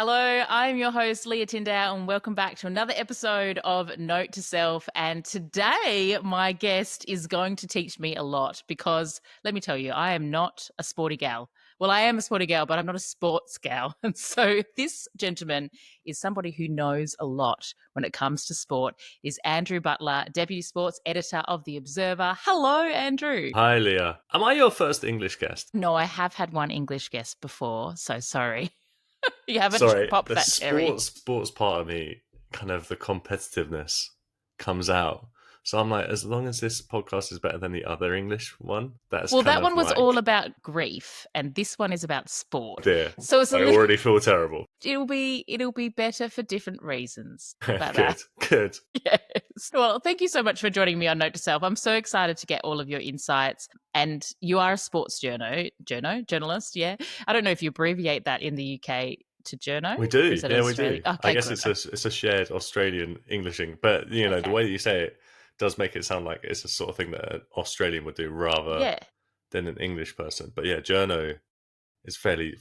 Hello, I'm your host, Leah Tindale, and welcome back to another episode of Note to Self. And today, my guest is going to teach me a lot because, let me tell you, I am not a sporty gal. Well, I am a sporty gal, but I'm not a sports gal. And so this gentleman is somebody who knows a lot when it comes to sport, is Andrew Butler, Deputy Sports Editor of The Observer. Hello, Andrew. Hi, Leah. Am I your first English guest? No, I have had one English guest before, so sorry. You haven't Sorry, popped the that cherry. sports part of me, kind of the competitiveness comes out. So I'm like, as long as this podcast is better than the other English one, that's Well, kind that of one was all like, about grief, and this one is about sport. dear, So it's a I little, already feel terrible. it'll be better for different reasons. How about Good, that? good. Yes. Well, thank you so much for joining me on Note to Self. I'm so excited to get all of your insights. And you are a sports journalist. Yeah. I don't know if you abbreviate that in the UK to journo, We or do, is that yeah, we Australia? do. I Okay, guess good. it's a shared Australian Englishing, but the Okay. way that you say it does make it sound like it's a sort of thing that an Australian would do rather Yeah. than an English person. But yeah, journo is fairly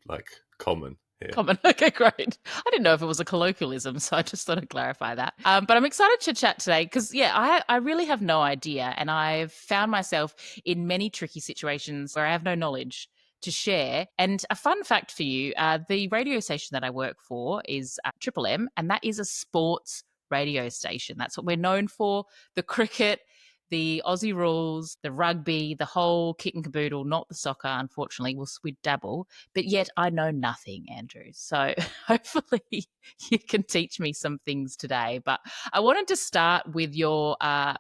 like common here. Common. Okay, great. I didn't know if it was a colloquialism, so I just thought I'd clarify that. But I'm excited to chat today because, yeah, I really have no idea. And I've found myself in many tricky situations where I have no knowledge to share. And a fun fact for you, the radio station that I work for is Triple M, and that is a sports radio station. That's what we're known for. The cricket, the Aussie rules, the rugby, the whole kit and caboodle, not the soccer, unfortunately. We dabble, but yet I know nothing, Andrew. So hopefully you can teach me some things today. But I wanted to start with your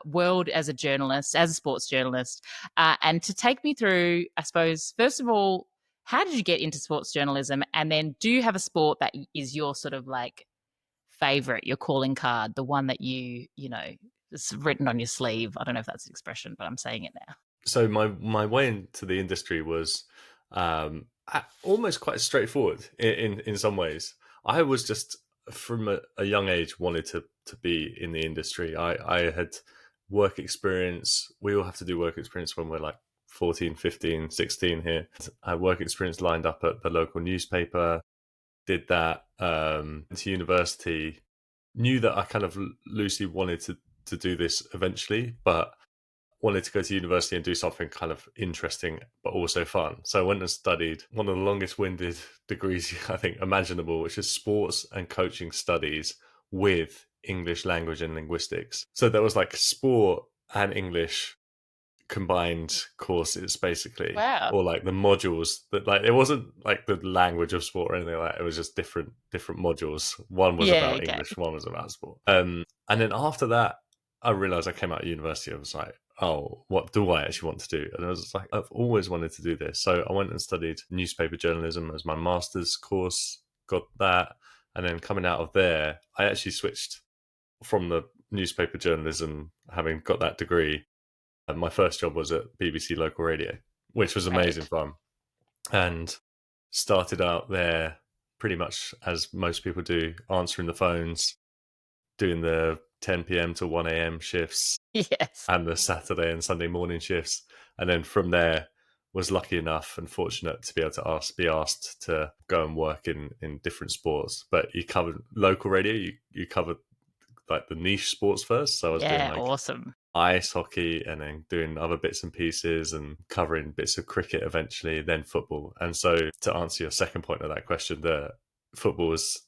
world as a journalist, as a sports journalist, and to take me through, I suppose, first of all, how did you get into sports journalism? And then do you have a sport that is your sort of like favorite, your calling card, the one that you know, it's written on your sleeve? I don't know if that's an expression, but I'm saying it now. So my way into the industry was almost quite straightforward in some ways. I was just from a young age wanted to be in the industry. I had work experience. We all have to do work experience when we're like 14, 15, 16 here. I had work experience lined up at the local newspaper, did that to university, knew that I kind of loosely wanted to do this eventually, but wanted to go to university and do something kind of interesting but also fun. So I went and studied one of the longest winded degrees I think imaginable, which is sports and coaching studies with English language and linguistics. So there was like sport and English combined courses basically, Wow. or like the modules that, like, it wasn't like the language of sport or anything like that. It was just different modules. One was Yeah, about okay. English, one was about sport. And then after that I realized, I came out of university, I was like, oh, what do I actually want to do? And I was like, I've always wanted to do this. So I went and studied newspaper journalism as my master's course, got that. And then coming out of there, I actually switched from the newspaper journalism, having got that degree. And my first job was at BBC Local Radio, which was amazing Great. fun. And started out there pretty much as most people do, answering the phones, doing the 10 p.m. to 1 a.m. shifts Yes. and the Saturday and Sunday morning shifts. And then from there, was lucky enough and fortunate to be able to be asked to go and work in different sports. But you covered local radio, you covered like the niche sports first. So I was doing Yeah, like awesome. ice hockey and then doing other bits and pieces and covering bits of cricket eventually, then football. And so to answer your second point of that question, football's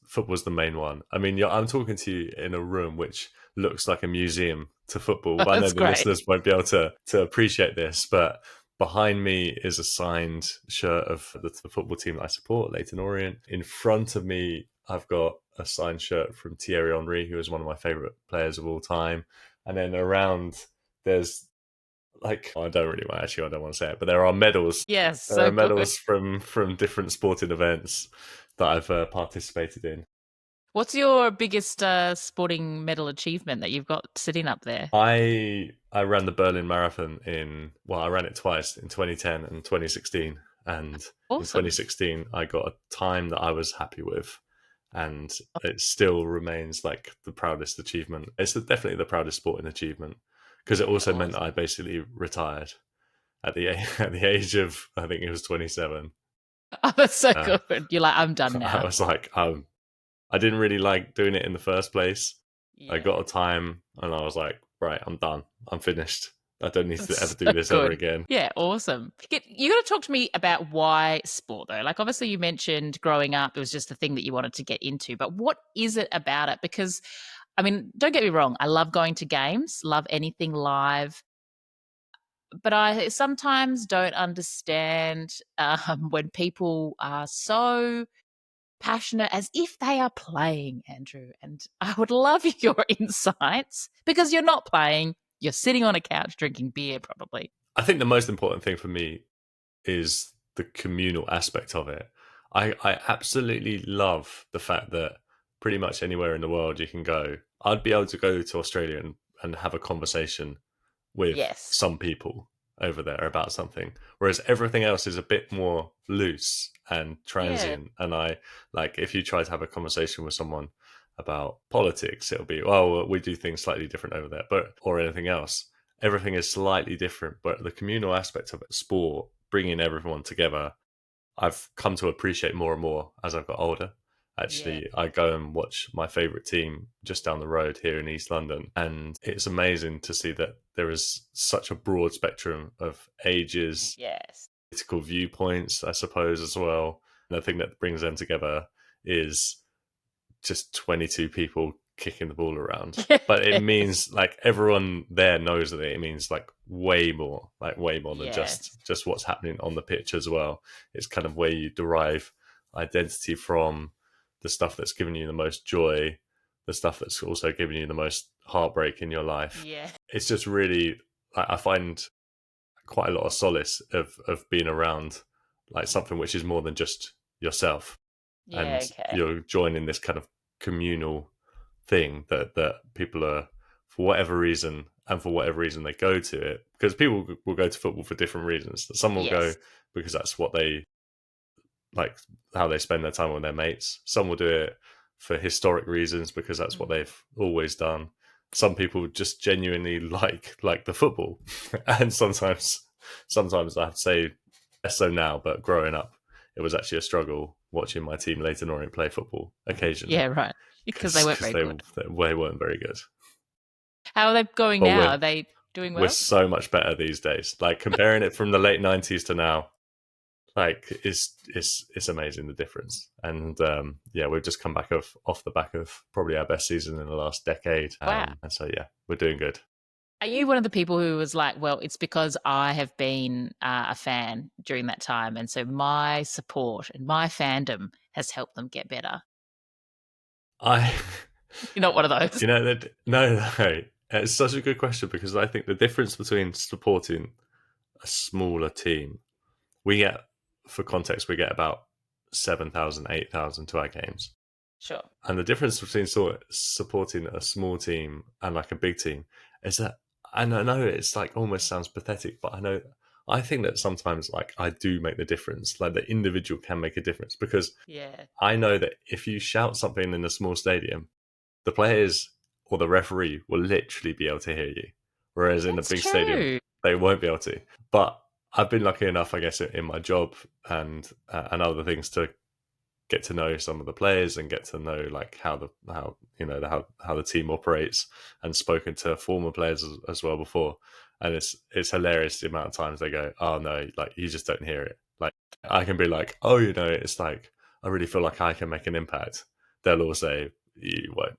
the main one. I mean, I'm talking to you in a room which looks like a museum to football. I know That's the great. listeners won't be able to appreciate this, but behind me is a signed shirt of the football team that I support, Leyton Orient. In front of me, I've got a signed shirt from Thierry Henry, who is one of my favourite players of all time. And then around, there's like, I don't want to say it, but there are medals. Yes, There so are good. medals from different sporting events that I've participated in. What's your biggest sporting medal achievement that you've got sitting up there? I ran the Berlin Marathon I ran it twice, in 2010 and 2016. And in Awesome. 2016, I got a time that I was happy with. And it still remains like the proudest achievement. It's definitely the proudest sporting achievement, because it Yeah, also meant that awesome. I basically retired at the at the age of, I think it was 27. Oh, that's so Uh, good. You're like, I'm done I now. was like, I didn't really like doing it in the first place. I Yeah. got a time and I was like, right, I'm done. I'm finished. I don't need to ever That's do so this ever good. again. Yeah, awesome. You got to talk to me about why sport, though. Like, obviously, you mentioned growing up, it was just the thing that you wanted to get into. But what is it about it? Because, I mean, don't get me wrong, I love going to games, love anything live. But I sometimes don't understand when people are so passionate as if they are playing, Andrew. And I would love your insights because you're not playing, you're sitting on a couch drinking beer, probably. I think the most important thing for me is the communal aspect of it. I absolutely love the fact that pretty much anywhere in the world you can go. I'd be able to go to Australia and have a conversation with Yes. some people over there about something, whereas everything else is a bit more loose and Yeah. transient. And I like if you try to have a conversation with someone about politics, it'll be, well, we do things slightly different over there, but or anything else. Everything is slightly different, but the communal aspect of it, sport, bringing everyone together, I've come to appreciate more and more as I've got older. Yeah. Actually, I go and watch my favourite team just down the road here in East London, and it's amazing to see that there is such a broad spectrum of ages, Yes. political viewpoints, I suppose, as well. And the thing that brings them together is just 22 people kicking the ball around. But it Yes. means like everyone there knows that it means like way more than Yes. just what's happening on the pitch as well. It's kind of where you derive identity from, the stuff that's given you the most joy, the stuff that's also given you the most heartbreak in your life. Yeah. It's just really, I find quite a lot of solace of being around like something which is more than just yourself, Yeah. and Okay. you're joining this kind of communal thing that people are, for whatever reason, and for whatever reason they go to it, because people will go to football for different reasons. Some will go Yes. because that's what they like, how they spend their time with their mates. Some will do it for historic reasons because that's what Mm. they've always done. Some people just genuinely like the football, and sometimes I have to say less so now, but growing up, it was actually a struggle watching my team Leighton Orient play football occasionally Yeah. Right. Because they weren't because very good. they weren't very good. How are they going But now? Are they doing we're well? so much better these days. Like comparing it from the late '90s to now, like it's amazing the difference. And yeah, we've just come back off the back of probably our best season in the last decade. Wow. And so yeah, we're doing good. Are you one of the people who was like, well, it's because I have been a fan during that time. And so my support and my fandom has helped them get better? I You're not one of those. that no, it's such a good question, because I think the difference between supporting a smaller team, we get, for context, we get about 7,000, 8,000 to our games. Sure. And the difference between supporting a small team and like a big team is that, and I know it's like almost sounds pathetic, but I think that sometimes like I do make the difference. Like the individual can make a difference, because Yeah. I know that if you shout something in a small stadium, the players or the referee will literally be able to hear you. Whereas in a That's big stadium, true. they won't be able to. But I've been lucky enough, I guess, in my job and other things to get to know some of the players and get to know like how you know how the team operates, and spoken to former players as well before. And it's hilarious the amount of times they go, oh no, like you just don't hear it. Like I can be like, oh, you know, it's like I really feel like I can make an impact. They'll all say you won't.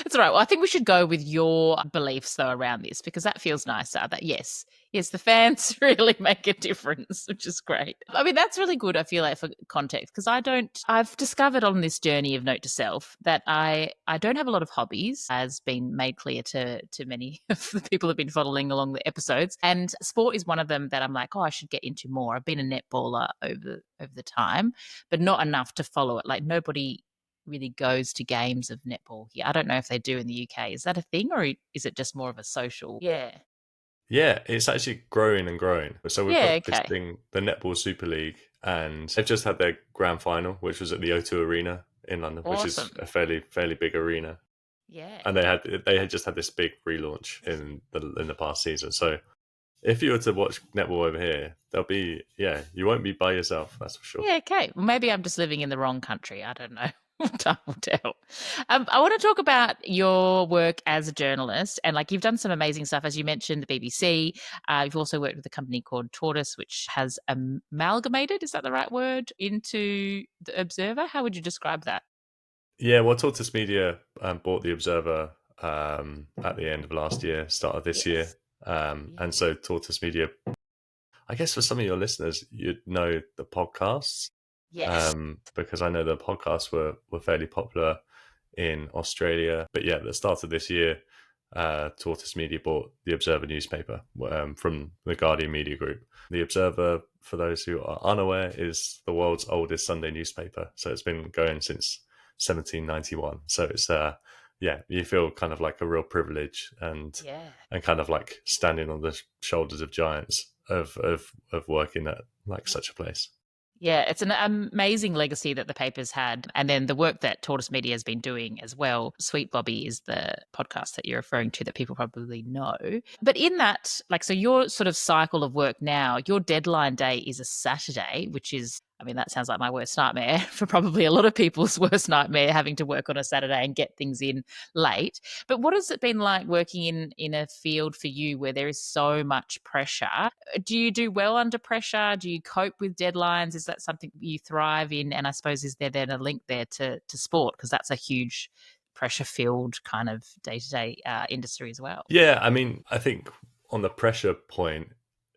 It's all right. Well, I think we should go with your beliefs though around this because that feels nicer. That yes, the fans really make a difference, which is great. I mean, that's really good. I feel like for context because I don't. I've discovered on this journey of note to self that I don't have a lot of hobbies, as been made clear to many of the people who've been following along the episodes. And sport is one of them that I'm like, oh, I should get into more. I've been a netballer over the time, but not enough to follow it. Like nobody really goes to games of netball here. I don't know if they do in the UK. Is that a thing or is it just more of a social? Yeah. Yeah, it's actually growing and growing. So we've Yeah, got this okay. thing, the Netball Super League, and they've just had their grand final, which was at the O2 Arena in London, which is Awesome. a fairly big arena. Yeah. And they had just had this big relaunch in the past season. So if you were to watch netball over here, there'll be, yeah, you won't be by yourself. That's for sure. Yeah, okay. Well, maybe I'm just living in the wrong country. I don't know. Time will tell. I want to talk about your work as a journalist, and like you've done some amazing stuff, as you mentioned, the BBC. You've also worked with a company called Tortoise, which has amalgamated, is that the right word, into the Observer? How would you describe that? Yeah, well, Tortoise Media bought the Observer at the end of last year, start of this year. Yes. And Yeah. so Tortoise Media, I guess for some of your listeners, you'd know the podcasts, Yes. because I know the podcasts were fairly popular in Australia. But yeah, at the start of this year, Tortoise Media bought the Observer newspaper from the Guardian Media Group. The Observer, for those who are unaware, is the world's oldest Sunday newspaper. So it's been going since 1791. So it's yeah, you feel kind of like a real privilege Yeah. and kind of like standing on the shoulders of giants of working at like such a place. Yeah, it's an amazing legacy that the paper's had. And then the work that Tortoise Media has been doing as well. Sweet Bobby is the podcast that you're referring to that people probably know. But in that, like, so your sort of cycle of work now, your deadline day is a Saturday, which is, I mean, that sounds like my worst nightmare for probably a lot of people's worst nightmare, having to work on a Saturday and get things in late. But what has it been like working in a field for you where there is so much pressure? Do you do well under pressure? Do you cope with deadlines? Is that something you thrive in? And I suppose, is there then a link there to sport? Because that's a huge pressure filled kind of day to day industry as well. Yeah, I mean, I think on the pressure point,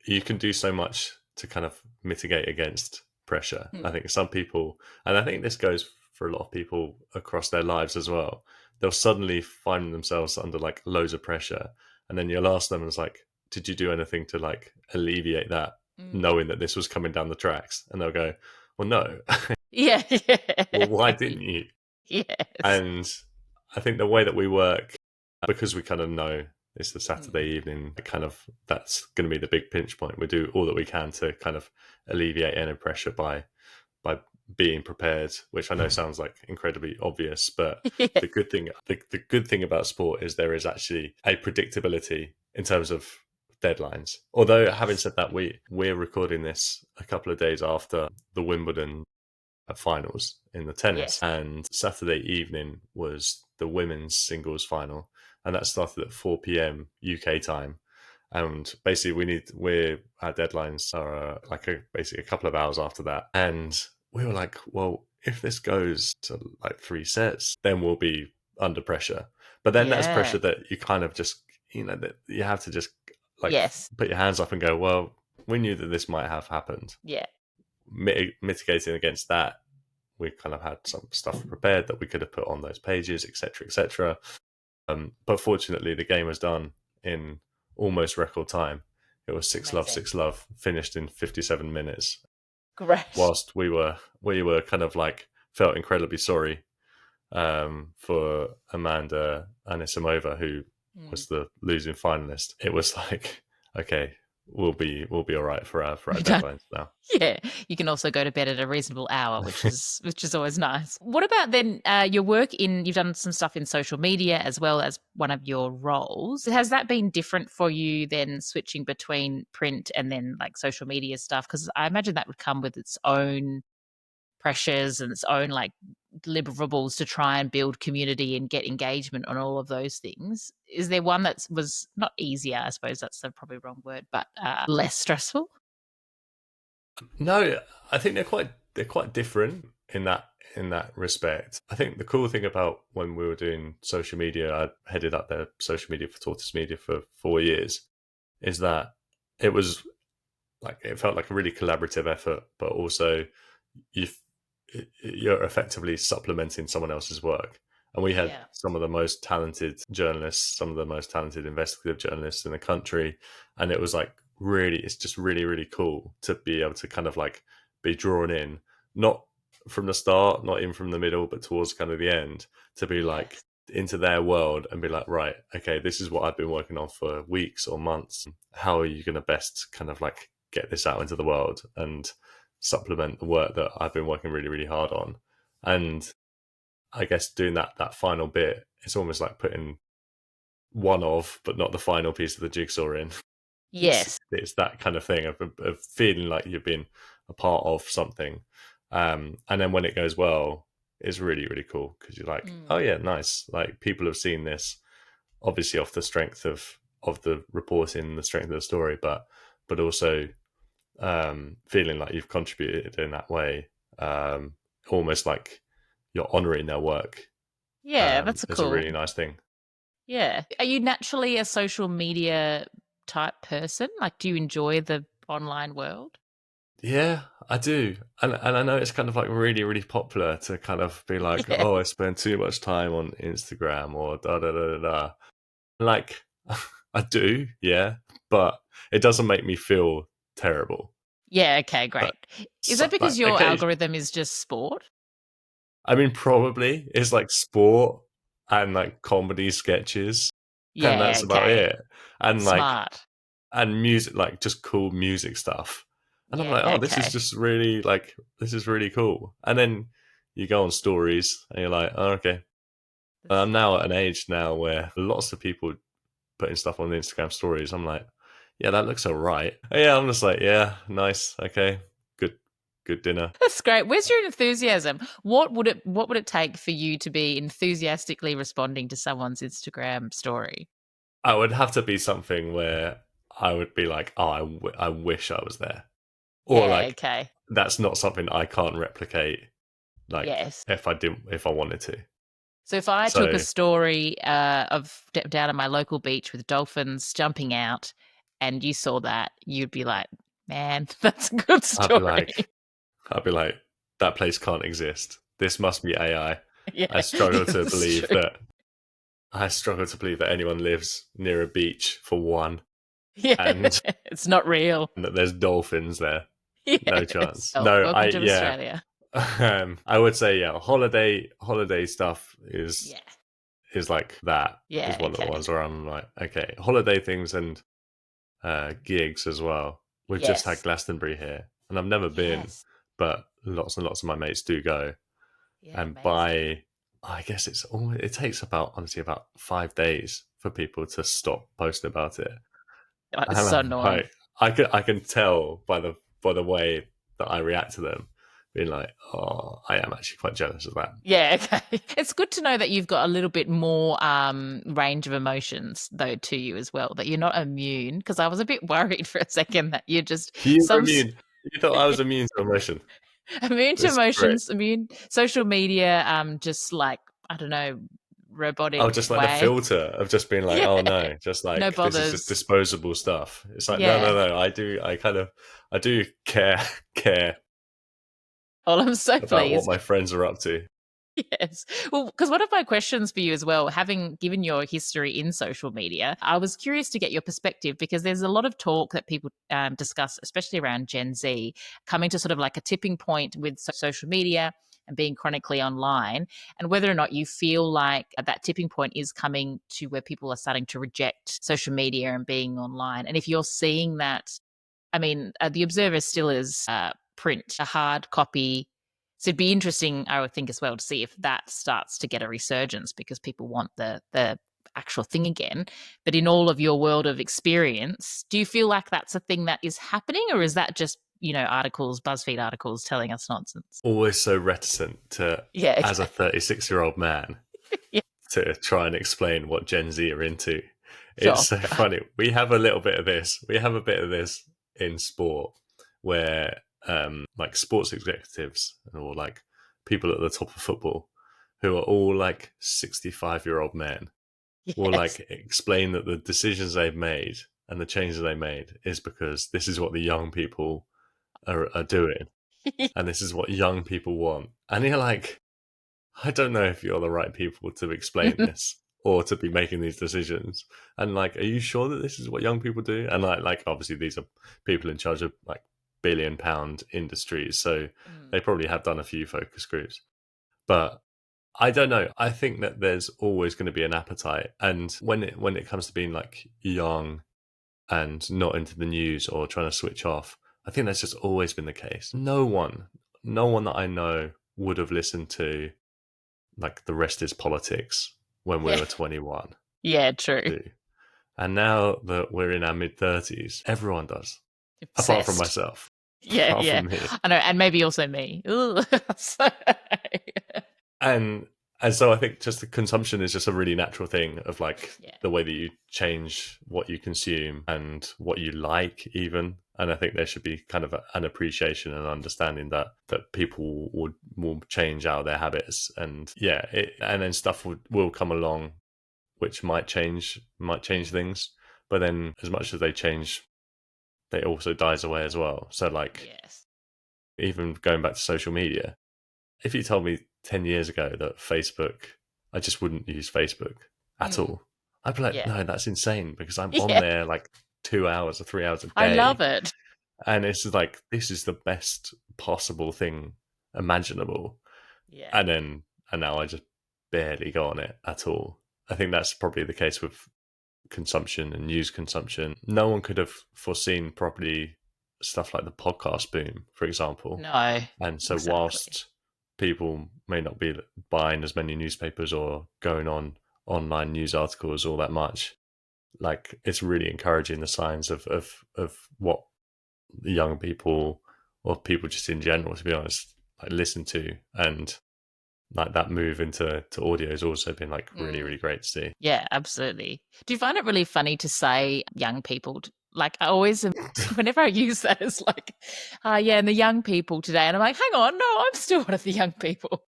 you can do so much to kind of mitigate against pressure. I Hmm. think some people, and I think this goes for a lot of people across their lives as well, they'll suddenly find themselves under like loads of pressure. And then you'll ask them, and it's like, did you do anything to like alleviate that, Mm. knowing that this was coming down the tracks? And they'll go, well, no. Yeah. Well, why Yeah. didn't you? Yes. And I think the way that we work, because we kind of know it's the Saturday Mm. evening, kind of that's going to be the big pinch point. We do all that we can to kind of alleviate any pressure by being prepared, which I know sounds like incredibly obvious, but Yeah. the good thing about sport is there is actually a predictability in terms of deadlines. Although having Yes. said that, we're recording this a couple of days after the Wimbledon finals in the tennis. Yes. And Saturday evening was the women's singles final, and that started at 4 p.m. UK time. And basically, our deadlines are basically a couple of hours after that. And we were like, well, if this goes to like 3 sets, then we'll be under pressure. But then that's Yeah. pressure that you kind of just, that you have to just like Yes. put your hands up and go, well, we knew that this might have happened. Yeah. Mitigating against that, we kind of had some stuff prepared that we could have put on those pages, etc., etc. But fortunately, the game was done in almost record time. It was Amazing. 6-love, finished in 57 minutes. Great. Whilst we were kind of like felt incredibly sorry for Amanda Anisimova, who Mm. was the losing finalist. It was like, okay, we'll be all right for our We've done. deadlines now. Yeah, you can also go to bed at a reasonable hour, which is always nice. What about then your work in? You've done some stuff in social media as well as one of your roles. Has that been different for you then, switching between print and then like social media stuff? Because I imagine that would come with its own pressures and its own like deliverables to try and build community and get engagement on all of those things. Is there one that was not easier? I suppose that's the probably wrong word, but less stressful. No, I think they're quite different in that respect. I think the cool thing about when we were doing social media, I headed up their social media for Tortoise Media for 4 years, is that it was like it felt like a really collaborative effort, but also you you're effectively supplementing someone else's work. And we had Yeah. some of the most talented journalists, some of the most talented investigative journalists in the country. And it was like it's just really, really cool to be able to kind of like be drawn in, not from the start, not even from the middle, but towards kind of the end, to be like Yes. into their world and be like, right, okay, this is what I've been working on for weeks or months. How are you going to best kind of like get this out into the world and supplement the work that I've been working really, really hard on? And I guess doing that final bit, it's almost like putting one of, but not the final piece of the jigsaw in. Yes. It's that kind of thing of feeling like you've been a part of something, and then when it goes well, it's really really cool because you're like, oh Mm. yeah, nice. Like people have seen this, obviously off the strength of the reporting, the strength of the story, but also feeling like you've contributed in that way, almost like you're honoring their work, Yeah, that's a is a cool. really nice thing. Yeah. Are you naturally a social media type person? Like, do you enjoy the online world? Yeah, I do. And I know it's kind of like really, really popular to kind of be like, Yeah. oh, I spend too much time on Instagram or da da da da da. Like, I do, yeah, but it doesn't make me feel terrible. Yeah, okay, great. Like, Is that like because your occasion, algorithm is just sport? I mean, probably it's like sport and like comedy sketches, and Yeah, that's about okay. it. And like, Smart. and music, like just cool music stuff. And I'm Yeah, like, oh, this is okay. just really like, this is really cool. And then you go on stories and you're like, oh, okay. That's I'm now at an age now where lots of people putting stuff on the Instagram stories. I'm like, yeah, that looks all right. Yeah, I'm just like, yeah, nice. Okay. Good, good dinner. that's great. Where's your enthusiasm? What would it take for you to be enthusiastically responding to someone's Instagram story? I would have to be something where I would be like, oh, I wish I was there. Or Yeah, like, okay. that's not something I can't replicate. Like Yes. if I wanted to. So if I took a So story of down at my local beach with dolphins jumping out, and you saw that, you'd be like, "Man, that's a good I'd be story." like, I'd be like, that place can't exist. This must be AI. Yeah, I struggle to it's believe true. that I struggle to believe that anyone lives near a beach for one, Yeah, and it's not real. that there's dolphins there. No Yes. chance. Well, No, welcome to Australia. I would say yeah. Holiday stuff Yeah. is like that is Yeah, one of the okay. ones where I'm like, okay, holiday things and gigs as well. We've just had Yes. Glastonbury here, and I've never been, Yes. but lots and lots of my mates do go. Yeah, And amazing. I guess it takes about honestly about 5 days for people to stop posting about it. Oh, it's And so I'm annoying. like, I can tell by the way that I react to them, being like, oh, I am actually quite jealous of that. Yeah, okay. It's good to know that you've got a little bit more range of emotions though to you as well. That you're not immune. Because I was a bit worried for a second that you're just You're some immune. You thought I was immune to emotion. immune to It's great. emotions, immune social media, just like I don't know, robotic Oh, just like the way. filter of just being like, Yeah, oh no, just no like this is just bothers. disposable stuff. It's like, no, no, Yeah. no. I do care care Well, I'm so about what pleased. my friends are up to. Yes. Well, because one of my questions for you as well, having given your history in social media, I was curious to get your perspective because there's a lot of talk that people discuss, especially around Gen Z, coming to sort of like a tipping point with social media and being chronically online, and whether or not you feel like that tipping point is coming to where people are starting to reject social media and being online. And if you're seeing that, I mean, the Observer still is print, a hard copy. So it'd be interesting, I would think, as well, to see if that starts to get a resurgence because people want the actual thing again. But in all of your world of experience, do you feel like that's a thing that is happening, or is that just articles, BuzzFeed articles telling us nonsense? Always so reticent to, Yeah. as a Okay. 36-year-old man, Yeah. to try and explain what Gen Z are into. It's Sure. so funny. We have a little bit of this. We have a bit of this in sport where like sports executives or like people at the top of football who are all like 65-year-old men will Yes. like explain that the decisions they've made and the changes they made is because this is what the young people are doing and this is what young people want. And you're like, I don't know if you're the right people to explain this or to be making these decisions. And like, are you sure that this is what young people do? And like obviously these are people in charge of like £1 billion industries, so Mm. they probably have done a few focus groups. But I don't know. I think that there's always going to be an appetite, and when it comes to being like young and not into the news or trying to switch off, I think that's just always been the case. No one that I know would have listened to like The Rest Is Politics when we Yeah. were 21. Yeah. True. Do. And now that we're in our mid-30s, everyone does, apart from Obsessed. myself, Yeah, apart yeah. from me. I know, and maybe also me. Ooh. So- And so I think just the consumption is just a really natural thing of like yeah. the way that you change what you consume and what you like even. And I think there should be kind of an appreciation and understanding that people will change out their habits, and and then stuff will come along which might change Mm. things, but then as much as they change, they also dies away as well. So like Yes. even going back to social media, if you told me 10 years ago that Facebook, I just wouldn't use Facebook at Mm. all, I'd be like, Yeah. no, that's insane, because I'm on Yeah. there like 2 hours or 3 hours a I love day. it. And it's like, this is the best possible thing imaginable. Yeah. And now I just barely go on it at all. I think that's probably the case with consumption and news consumption. No one could have foreseen properly stuff like the podcast boom, for example. No, And so, exactly. whilst people may not be buying as many newspapers or going on online news articles all that much, like it's really encouraging the signs of what the young people or people just in general, to be honest, like listen to, and like that move into audio has also been like really Mm. really great to see. Yeah, absolutely. Do you find it really funny to say young people? Like, I always, whenever I use that, it's like, yeah, and the young people today. And I'm like, hang on, no, I'm still one of the young people.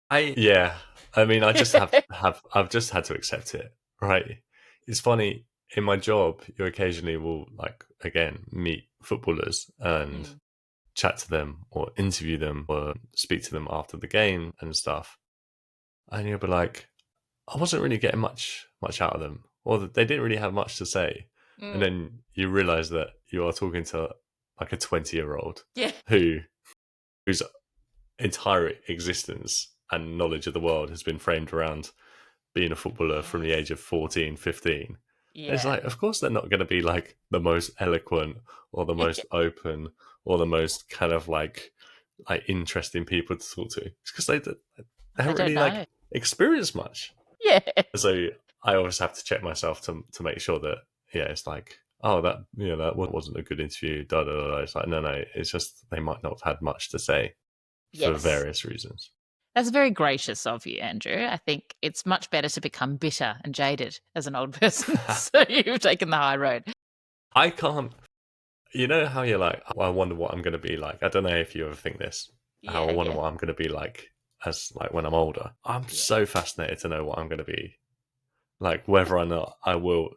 I mean, I just I've just had to accept it, right? It's funny, in my job, you occasionally will like again meet footballers and Mm. chat to them or interview them or speak to them after the game and stuff. And you'll be like, I wasn't really getting much out of them, or that they didn't really have much to say. And Mm. then you realize that you are talking to like a 20-year-old Yeah. who whose entire existence and knowledge of the world has been framed around being a footballer from the age Yes. of 14, 15. It's Yeah. like, of course, they're not going to be like the most eloquent or the most open or the most kind of like interesting people to talk to. It's because they They haven't don't really like know. experienced much. Yeah. So I always have to check myself to make sure that it's like, oh, that that wasn't a good interview. Da da da. Da. It's like, no, it's just they might not have had much to say for Yes. various reasons. That's very gracious of you, Andrew. I think it's much better to become bitter and jaded as an old person. So you've taken the high road. I can't. You know how you're like, oh, I wonder what I'm going to be like. I don't know if you ever think this. How Yeah, I wonder yeah, what I'm going to be like as like when I'm older. I'm yeah. so fascinated to know what I'm going to be like. Whether or not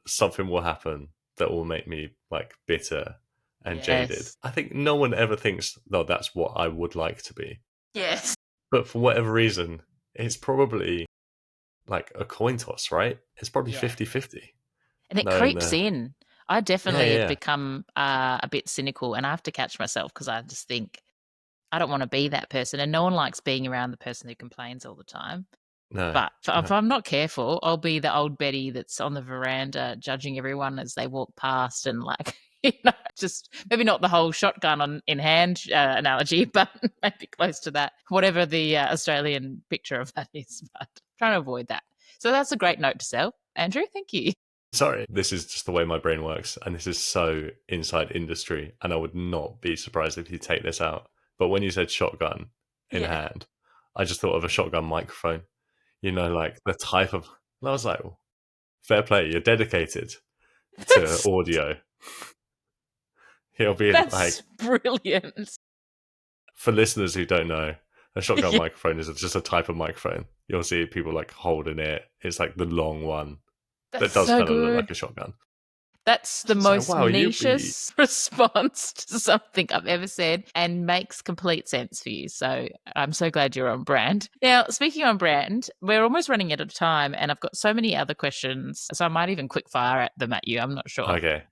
something will happen that will make me like bitter and jaded. Yes. I think no one ever thinks, no, that's what I would like to be. Yes. But for whatever reason, it's probably like a coin toss, right? It's probably Yeah. 50-50. And it Knowing creeps the in. I yeah, definitely have yeah, become a bit cynical, and I have to catch myself because I just think I don't want to be that person. And no one likes being around the person who complains all the time. no, But if no. I'm not careful, I'll be the old Betty that's on the veranda judging everyone as they walk past and like, just maybe not the whole shotgun in hand analogy, but maybe close to that, whatever the Australian picture of that is. But trying to avoid that. So that's a great note to sell. Andrew, thank you. Sorry, this is just the way my brain works, and this is so inside industry, and I would not be surprised if you take this out. But when you said shotgun in Yeah. hand, I just thought of a shotgun microphone. Like the type of. And I was like, well, fair play, you're dedicated to That's audio. He'll be like, that's brilliant. for listeners who don't know, a shotgun Yeah, microphone is just a type of microphone. You'll see people like holding it. It's like the long one that's that does so kind of look like good. a shotgun. That's the So most wow, you'll be nichest response to something I've ever said and makes complete sense for you. So I'm so glad you're on brand. Now, speaking on brand, we're almost running out of time and I've got so many other questions. So I might even quick fire at them at you. I'm not sure. okay.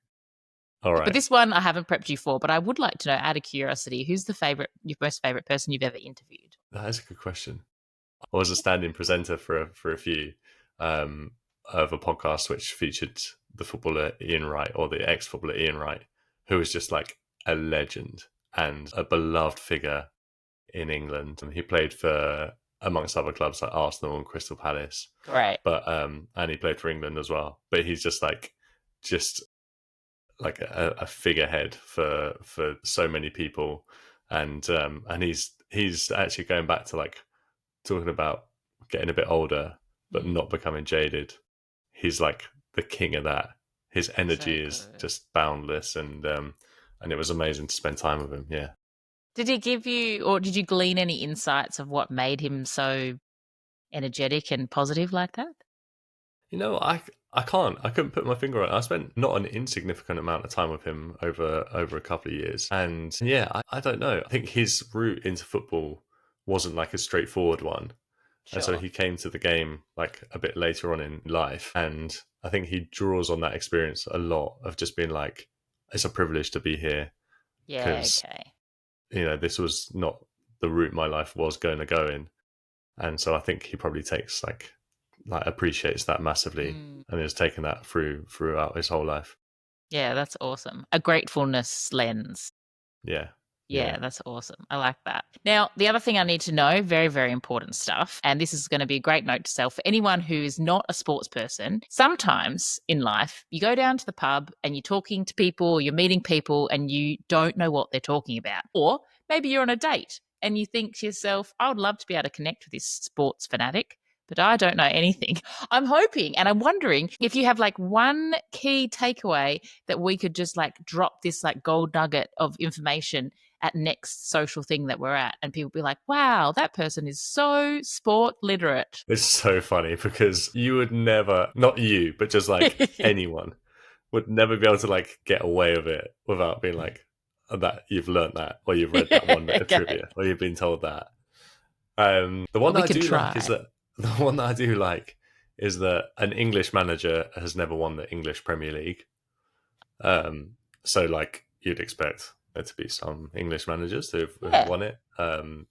All But right. this one I haven't prepped you for, but I would like to know out of curiosity, who's your most favorite person you've ever interviewed? That is a good question. I was a stand-in presenter for a few of a podcast which featured the footballer Ian Wright, or the ex-footballer Ian Wright, who was just like a legend and a beloved figure in England. And he played for amongst other clubs like Arsenal and Crystal Palace. Great. But and he played for England as well. But he's just like a figurehead for so many people, and he's actually going back to like talking about getting a bit older but not becoming jaded. He's like the king of that. His energy is just boundless, and it was amazing to spend time with him. Yeah. Did he give you, or did you glean any insights of what made him so energetic and positive like that? I couldn't put my finger on it. I spent not an insignificant amount of time with him over a couple of years, and yeah, I don't know. I think his route into football wasn't like a straightforward one. And so Sure. he came to the game like a bit later on in life. And I think he draws on that experience a lot of just being like, it's a privilege to be here. Yeah, Because, okay. this was not the route my life was going to go in. And so I think he probably takes like appreciates that massively and has taken that throughout his whole life. Yeah, that's awesome. A gratefulness lens. Yeah. Yeah, that's awesome. I like that. Now, the other thing I need to know, very, very important stuff, and this is going to be a great note to self for anyone who is not a sports person. Sometimes in life, you go down to the pub and you're talking to people, or you're meeting people, and you don't know what they're talking about. Or maybe you're on a date and you think to yourself, I would love to be able to connect with this sports fanatic, but I don't know anything. I'm hoping and I'm wondering if you have like one key takeaway that we could just like drop this like gold nugget of information at next social thing that we're at, and people be like, wow, that person is so sport literate. It's so funny because you would never, not you, but just like anyone would never be able to like get away with it without being like, that you've learnt that, or you've read that one bit of trivia, or you've been told that. The one that I do like is that an English manager has never won the English Premier League. So like you'd expect there to be some English managers who've won it.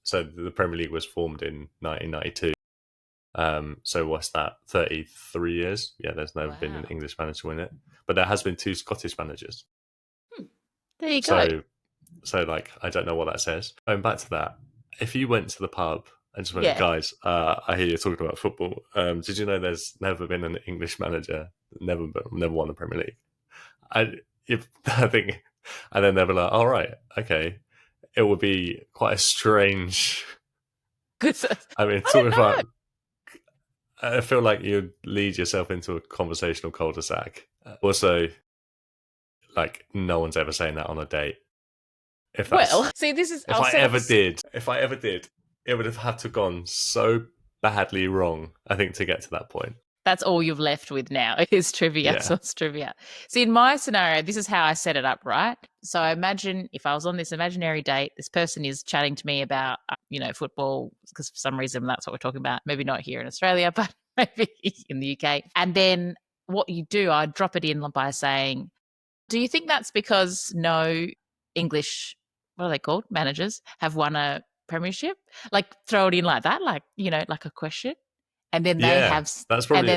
So the Premier League was formed in 1992. So what's that? 33 years? Yeah, there's never been an English manager win it, but there has been 2 Scottish managers. There you go. So like I don't know what that says. Going back to that, if you went to the pub and just went, guys, I hear you're talking about football. Did you know there's never been an English manager, never won the Premier League? I think, and then they'll be like, all right, okay. It would be quite a strange. I mean, talking about. I feel like you'd lead yourself into a conversational cul-de-sac. Also, like no one's ever saying that on a date. If I ever did, it would have had to gone so badly wrong, I think, to get to that point. That's all you've left with now is trivia. Yeah. So it's trivia. See, in my scenario, this is how I set it up, right? So I imagine if I was on this imaginary date, this person is chatting to me about, football, because for some reason that's what we're talking about. Maybe not here in Australia, but maybe in the UK. And then what you do, I drop it in by saying, do you think that's because no English, what are they called, managers, have won a premiership? Like throw it in like that, like, like a question. And then they have. That's probably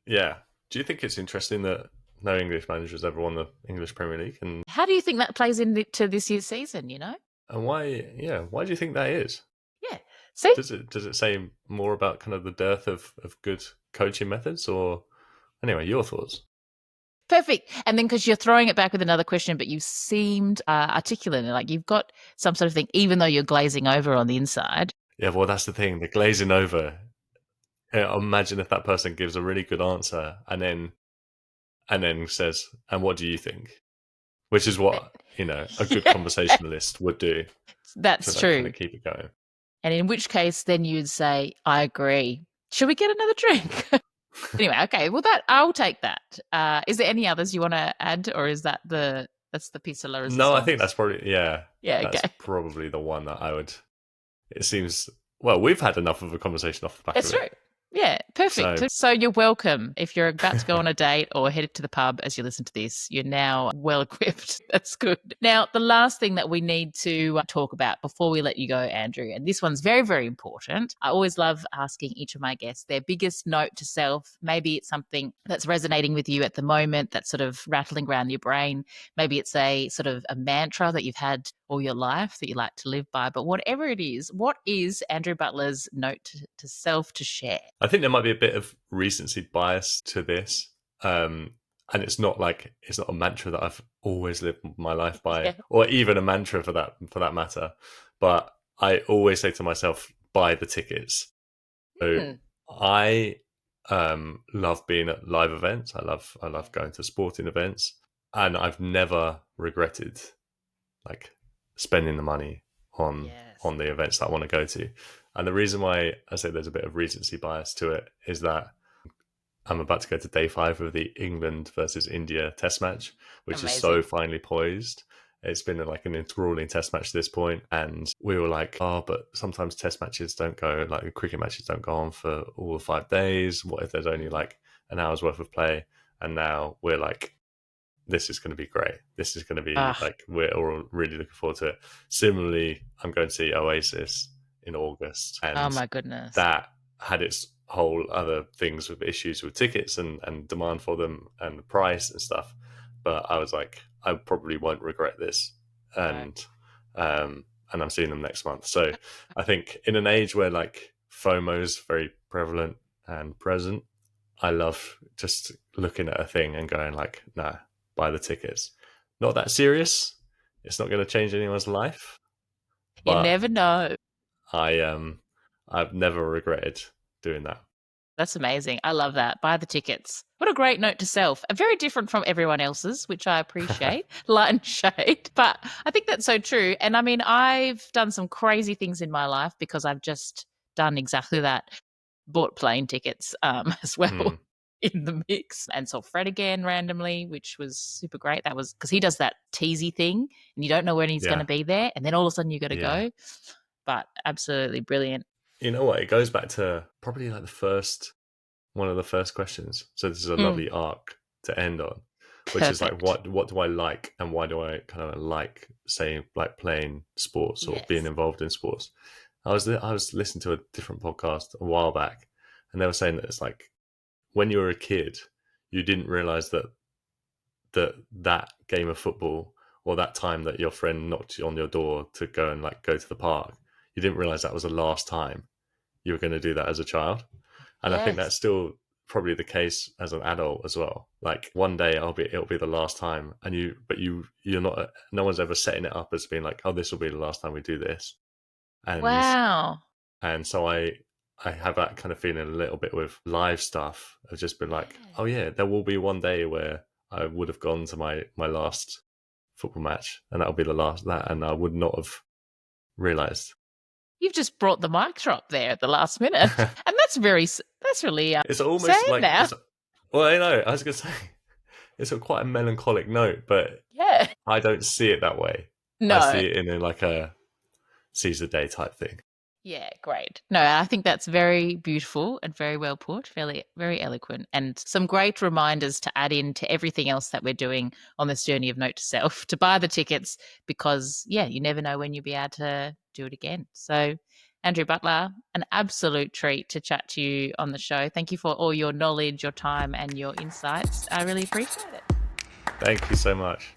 yeah. Do you think it's interesting that no English managers ever won the English Premier League? And how do you think that plays into this year's season? And why? Yeah, why do you think that is? Yeah. See, does it say more about kind of the dearth of good coaching methods, or anyway, your thoughts? Perfect. And then because you're throwing it back with another question, but you seemed articulate, like you've got some sort of thing, even though you're glazing over on the inside. Yeah, well, that's the thing. The glazing over. Imagine if that person gives a really good answer and then says, "And what do you think?" Which is what a good conversationalist would do. That's true. Kind of keep it going. And in which case, then you'd say, "I agree. Should we get another drink?" Anyway, okay. Well, I'll take that. Is there any others you want to add, or is that's the piece of la resistance? No, I think that's probably that's probably the one that I would. It seems. Well, we've had enough of a conversation off the back of it. That's true. Yeah. perfect. So you're welcome. If you're about to go on a date or headed to the pub as you listen to this, you're now well equipped. That's good. Now, the last thing that we need to talk about before we let you go, Andrew, and this one's very, very important. I always love asking each of my guests their biggest note to self. Maybe it's something that's resonating with you at the moment, that's sort of rattling around your brain. Maybe it's a sort of a mantra that you've had all your life that you like to live by. But whatever it is, what is Andrew Butler's note to self to share? I think there might be a bit of recency bias to this. And it's not a mantra that I've always lived my life by, or even a mantra for that matter. But I always say to myself, buy the tickets. So I love being at live events. I love going to sporting events, and I've never regretted like spending the money on the events that I want to go to. And the reason why I say there's a bit of recency bias to it is that I'm about to go to day 5 of the England versus India test match, which is so finely poised. It's been like an enthralling test match to this point. And we were like, oh, but sometimes test matches don't go, like cricket matches don't go on for all 5 days. What if there's only like an hour's worth of play? And now we're like, this is going to be great. This is going to be like, we're all really looking forward to it. Similarly, I'm going to see Oasis in August. And oh my goodness. That had its whole other things with issues with tickets and demand for them and the price and stuff. But I was like, I probably won't regret this. And I'm seeing them next month. So I think in an age where like FOMO is very prevalent and present, I love just looking at a thing and going like, nah, buy the tickets. Not that serious. It's not going to change anyone's life. You never know. I've never regretted doing that. That's amazing. I love that. Buy the tickets. What a great note to self. Very different from everyone else's, which I appreciate. Light and shade. But I think that's so true. And I mean, I've done some crazy things in my life because I've just done exactly that. Bought plane tickets as well in the mix, and saw Fred again randomly, which was super great. That was because he does that teasy thing and you don't know when he's going to be there. And then all of a sudden you got to go. But absolutely brilliant. You know what? It goes back to probably like one of the first questions. So this is a lovely arc to end on, which is like, what do I like, and why do I kind of like saying like playing sports or being involved in sports? I was listening to a different podcast a while back, and they were saying that it's like when you were a kid, you didn't realize that game of football or that time that your friend knocked on your door to go and like go to the park, you didn't realize that was the last time you were going to do that as a child. And I think that's still probably the case as an adult as well. Like one day it'll be the last time, and you're not. No one's ever setting it up as being like, oh, this will be the last time we do this. And wow. And so I have that kind of feeling a little bit with live stuff. I've just been like, oh yeah, there will be one day where I would have gone to my last football match, and that'll be the last that, and I would not have realized. You've just brought the mic drop there at the last minute, and that's really it's almost sad like now. Well, I know. I was going to say it's quite a melancholic note, but I don't see it that way. No, I see it in like a seize the day type thing. Yeah, great. No, I think that's very beautiful and very well put, very, very eloquent, and some great reminders to add in to everything else that we're doing on this journey of note to self, to buy the tickets because, you never know when you'll be able to do it again. So, Andrew Butler, an absolute treat to chat to you on the show. Thank you for all your knowledge, your time, and your insights. I really appreciate it. Thank you so much.